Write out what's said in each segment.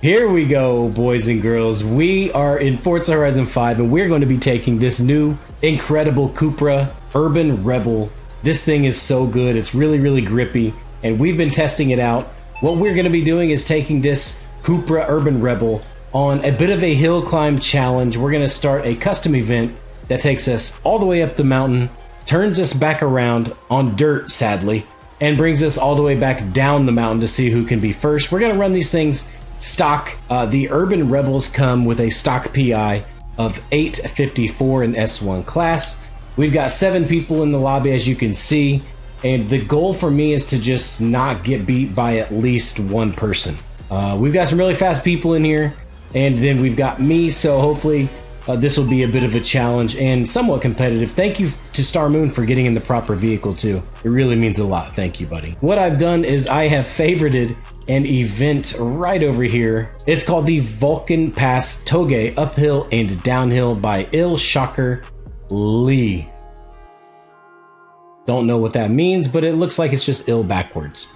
Here we go, boys and girls. We are in Forza Horizon 5, and we're going to be taking this new, incredible Cupra Urbanrebel. This thing is so good. It's really, really grippy, and we've been testing it out. What we're going to be doing is taking this Cupra Urbanrebel on a bit of a hill climb challenge. We're going to start a custom event that takes us all the way up the mountain, turns us back around on dirt, sadly, and brings us all the way back down the mountain to see who can be first. We're going to run these things stock. The Urbanrebels come with a stock PI of 854 in S1 class. We've got 7 people in the lobby, as you can see, and the goal for me is to just not get beat by at least one person. We've got some really fast people in here, and then we've got me, so hopefully this will be a bit of a challenge and somewhat competitive. Thank you to Star Moon for getting in the proper vehicle too. It really means a lot. Thank you, buddy. What I've done is I have favorited an event right over here. It's called the Vulcan Pass Toge Uphill and Downhill by Il Shocker Lee. Don't know what that means, but it looks like it's just ill backwards.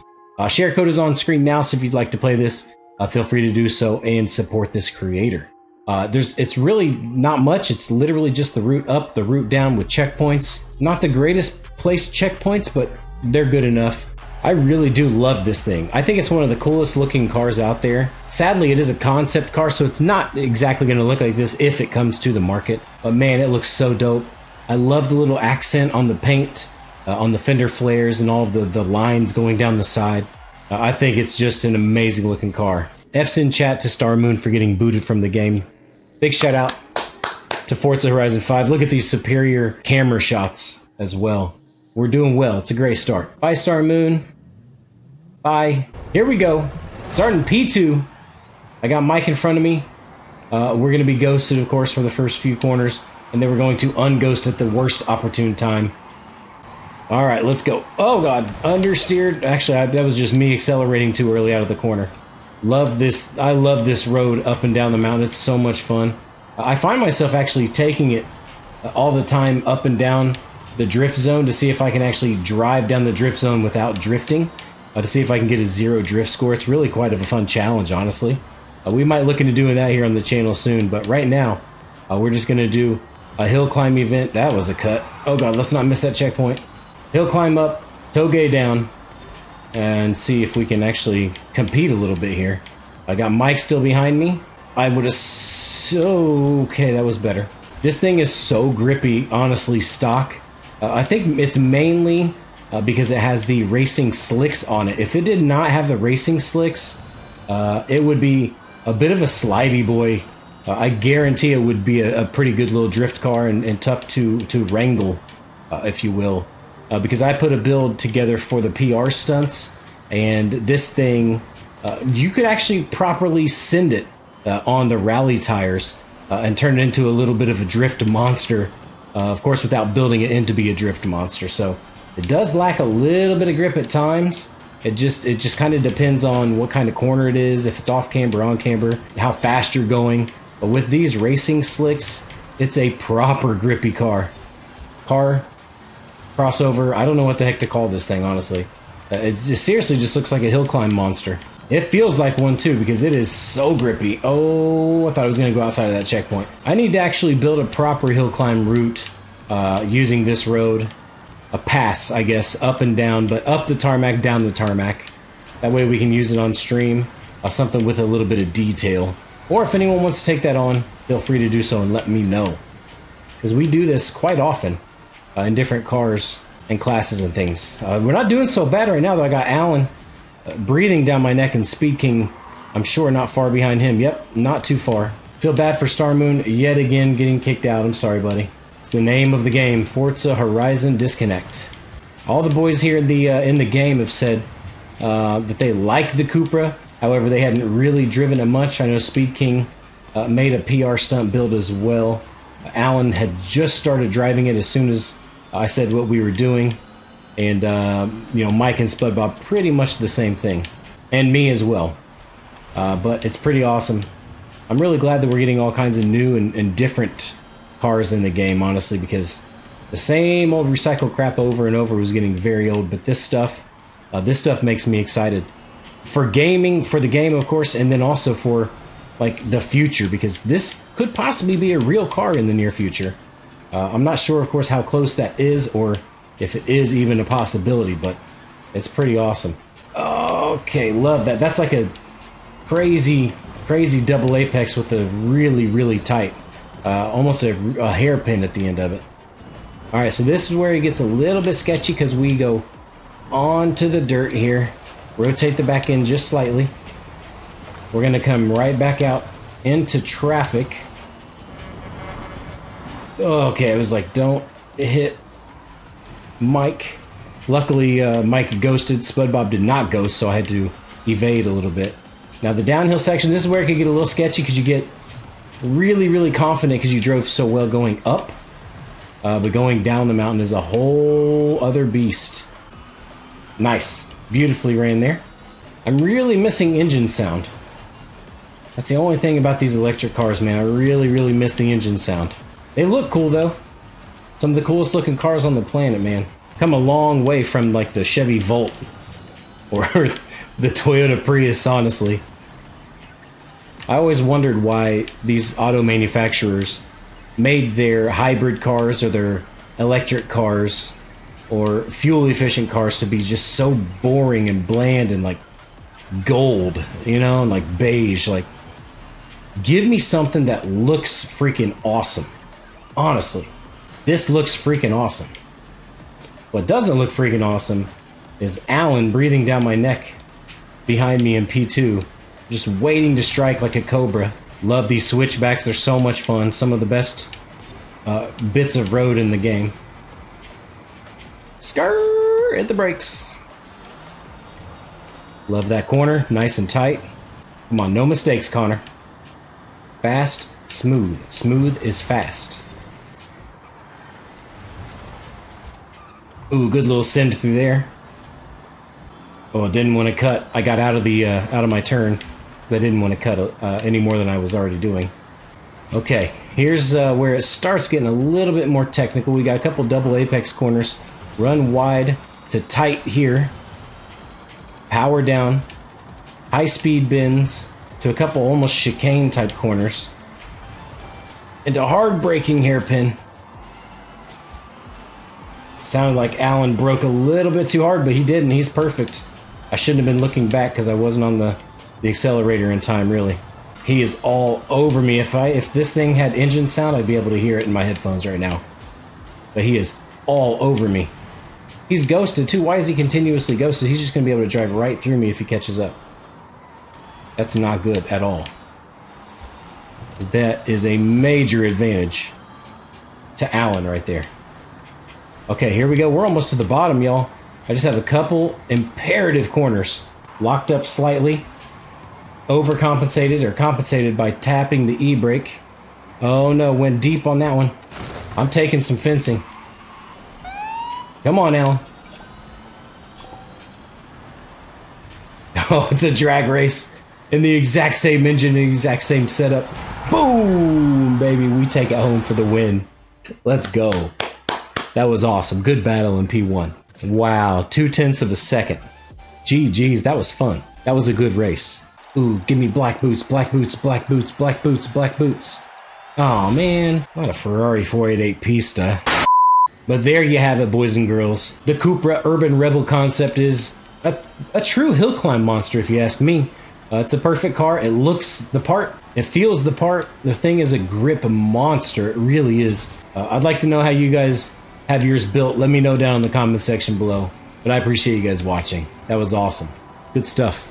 Share code is on screen now, so if you'd like to play this, feel free to do so and support this creator. It's really not much. It's literally just the route up, the route down with checkpoints. Not the greatest placed checkpoints, but they're good enough. I really do love this thing. I think it's one of the coolest looking cars out there. Sadly, it is a concept car, so it's not exactly going to look like this if it comes to the market. But man, it looks so dope. I love the little accent on the paint, on the fender flares, and all of the lines going down the side. I think it's just an amazing looking car. F's in chat to Star Moon for getting booted from the game. Big shout out to Forza Horizon 5. Look at these superior camera shots as well. We're doing well. It's a great start. Bye, Star Moon. Bye. Here we go. Starting P2. I got Mike in front of me. We're going to be ghosted, of course, for the first few corners. And then we're going to unghost at the worst opportune time. All right, let's go. Oh, God. Understeered. Actually, that was just me accelerating too early out of the corner. Love this. I love this road up and down the mountain. It's so much fun. I find myself actually taking it all the time up and down the drift zone to see if I can actually drive down the drift zone without drifting, to see if I can get a 0 drift score. It's really quite of a fun challenge, honestly. We might look into doing that here on the channel soon, but right now we're just going to do a hill climb event. That was a cut. Oh God, let's not miss that checkpoint. Hill climb up, toge down, and see if we can actually compete a little bit here. I got Mike still behind me. I would have... Okay, that was better. This thing is so grippy, honestly, stock. I think it's mainly because it has the racing slicks on it. If it did not have the racing slicks, it would be a bit of a slidey boy. I guarantee it would be a pretty good little drift car and tough to wrangle, if you will. Because I put a build together for the PR stunts, and this thing, you could actually properly send it on the rally tires and turn it into a little bit of a drift monster, of course without building it in to be a drift monster. So it does lack a little bit of grip at times. It just kind of depends on what kind of corner it is, if it's off camber, on camber, how fast you're going. But with these racing slicks, it's a proper grippy car. Crossover, I don't know what the heck to call this thing, honestly. It seriously just looks like a hill climb monster. It feels like one too, because it is so grippy. Oh, I thought I was going to go outside of that checkpoint. I need to actually build a proper hill climb route using this road. A pass, I guess, up and down, but up the tarmac, down the tarmac. That way we can use it on stream. Something with a little bit of detail. Or if anyone wants to take that on, feel free to do so and let me know. Because we do this quite often. In different cars and classes and things. We're not doing so bad right now, though. I got Alan breathing down my neck, and Speed King, I'm sure, not far behind him. Yep, not too far. Feel bad for Star Moon yet again getting kicked out. I'm sorry, buddy. It's the name of the game, Forza Horizon Disconnect. All the boys here in the game have said that they like the Cupra. However, they hadn't really driven it much. I know Speed King made a PR stunt build as well. Alan had just started driving it as soon as I said what we were doing, and you know, Mike and SpudBob pretty much the same thing, and me as well. But it's pretty awesome. I'm really glad that we're getting all kinds of new and different cars in the game, honestly, because the same old recycled crap over and over was getting very old. But this stuff makes me excited. for gaming, for the game, of course, and then also for like the future, because this could possibly be a real car in the near future. I'm not sure, of course, how close that is, or if it is even a possibility, but it's pretty awesome. Okay, love that. That's like a crazy double apex with a really tight, almost a hairpin at the end of it. All right, so this is where it gets a little bit sketchy because we go onto the dirt here, rotate the back end just slightly. We're gonna come right back out into traffic. Okay, it was like, don't hit Mike. Luckily, Mike ghosted. SpongeBob did not ghost, so I had to evade a little bit. Now, the downhill section, this is where it could get a little sketchy because you get really confident because you drove so well going up. But going down the mountain is a whole other beast. Nice. Beautifully ran there. I'm really missing engine sound. That's the only thing about these electric cars, man. I really miss the engine sound. They look cool, though. Some of the coolest looking cars on the planet, man. Come a long way from, like, the Chevy Volt. Or the Toyota Prius, honestly. I always wondered why these auto manufacturers made their hybrid cars or their electric cars or fuel-efficient cars to be just so boring and bland and, like, gold, you know, and, like, beige. Like, give me something that looks freaking awesome. Honestly, this looks freaking awesome. What doesn't look freaking awesome is Alan breathing down my neck behind me in P2, just waiting to strike like a cobra. Love these switchbacks, they're so much fun. Some of the best bits of road in the game. Skrrr, hit the brakes. Love that corner, nice and tight. Come on, no mistakes, Connor. Fast, smooth. Smooth is fast. Ooh, good little send through there. Oh, I didn't want to cut. I got out of the out of my turn because I didn't want to cut any more than I was already doing. Okay, here's where it starts getting a little bit more technical. We got a couple double apex corners. Run wide to tight here. Power down. High speed bends to a couple almost chicane type corners. Into hard braking hairpin. Sounded like Alan broke a little bit too hard, but he didn't. He's perfect. I shouldn't have been looking back because I wasn't on the accelerator in time, really. He is all over me. If this thing had engine sound, I'd be able to hear it in my headphones right now. But he is all over me. He's ghosted, too. Why is he continuously ghosted? He's just going to be able to drive right through me if he catches up. That's not good at all. That is a major advantage to Alan right there. Okay, here we go. We're almost to the bottom, y'all. I just have a couple imperative corners. Locked up slightly. Overcompensated or compensated by tapping the E-brake. Oh no, went deep on that one. I'm taking some fencing. Come on, Alan. Oh, it's a drag race. In the exact same engine, the exact same setup. Boom, baby. We take it home for the win. Let's go. That was awesome. Good battle in P1. Wow, 0.2 of a second. GG's, that was fun. That was a good race. Ooh, give me black boots, black boots, black boots, black boots, black boots. Oh man, not a Ferrari 488 Pista. But there you have it, boys and girls. The Cupra Urbanrebel concept is a true hill climb monster, if you ask me. It's a perfect car. It looks the part. It feels the part. The thing is a grip monster. It really is. I'd like to know how you guys have yours built. Let me know down in the comment section below. But I appreciate you guys watching. That was awesome. Good stuff.